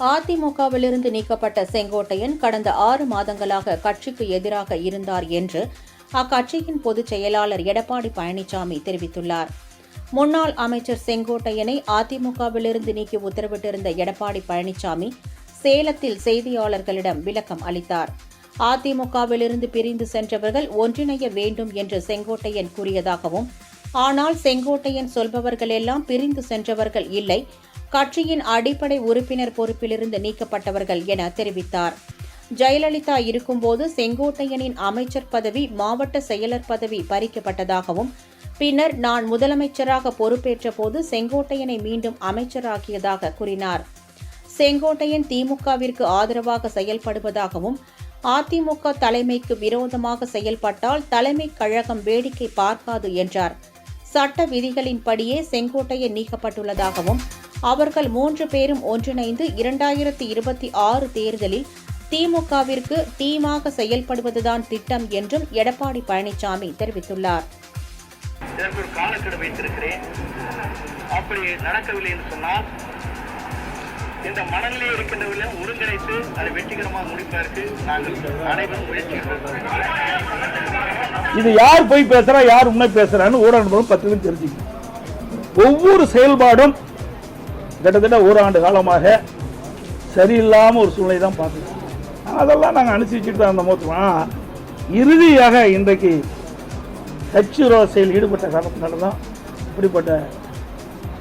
அதிமுகவிலிருந்து நீக்கப்பட்ட செங்கோட்டையன் கடந்த 6 மாதங்களாக கட்சிக்கு எதிராக இருந்தார் என்று அக்கட்சியின் பொதுச் செயலாளர் எடப்பாடி பழனிசாமி தெரிவித்துள்ளார். முன்னாள் அமைச்சர் செங்கோட்டையனை அதிமுகவிலிருந்து நீக்கி உத்தரவிட்டிருந்த எடப்பாடி பழனிசாமி சேலத்தில் செய்தியாளர்களிடம் விளக்கம் அளித்தார். அதிமுகவிலிருந்து பிரிந்து சென்றவர்கள் ஒன்றிணைய வேண்டும் என்று செங்கோட்டையன் கூறியதாகவும், ஆனால் செங்கோட்டையன் சொல்பவர்கள் எல்லாம் பிரிந்து சென்றவர்கள் இல்லை, கட்சியின் அடிப்படை உறுப்பினர் பொறுப்பிலிருந்து நீக்கப்பட்டவர்கள் என தெரிவித்தார். ஜெயலலிதா இருக்கும்போது செங்கோட்டையனின் அமைச்சர் பதவி, மாவட்ட செயலர் பதவி பறிக்கப்பட்டதாகவும், பின்னர் நான் முதலமைச்சராக பொறுப்பேற்ற போது செங்கோட்டையனை மீண்டும் அமைச்சராக்கியதாக கூறினார். செங்கோட்டையன் திமுகவிற்கு ஆதரவாக செயல்படுவதாகவும், அதிமுக தலைமைக்கு விரோதமாக செயல்பட்டால் தலைமை கழகம் வேடிக்கை பார்க்காது என்றார். சட்ட விதிகளின்படியே செங்கோட்டையன் நீக்கப்பட்டுள்ளதாகவும், அவர்கள் 3 பேரும் ஒன்றிணைந்து 2026 தேர்தலில் திமுகவிற்கு டீமாக செயல்படுவதுதான் திட்டம் என்றும் எடப்பாடி பழனிசாமி தெரிவித்துள்ளார். இதற்கு ஒரு காலக்கெடு வைத்திருக்கிறேன். அப்படி நடக்கவில்லை என்று சொன்னால் இந்த மனநிலையில் இருக்கின்றவர்களை ஒருங்கிணைத்து அதை வெற்றிகரமாக முடிப்பதற்கு நாங்கள் அனைவரும் முயற்சிக்கிறோம். இது யார் போய் பேசுறா, யார் உண்மை பேசுறான்னு ஊடகம் பத்திரிகை தெரிஞ்சுக்கணும். ஒவ்வொரு செயல்பாடும் கிட்டத்தட்ட 1 ஆண்டு காலமாக சரியில்லாம ஒரு சூழ்நிலை தான் பார்த்துக்கோம். அதெல்லாம் நாங்கள் அனுசரிச்சுட்டு தான் அந்த மோத்துலாம் இறுதியாக இன்றைக்கு கட்சி விரோத செயல் ஈடுபட்ட காரணத்தினால தான் இப்படிப்பட்ட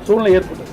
சூழ்நிலை ஏற்பட்டது.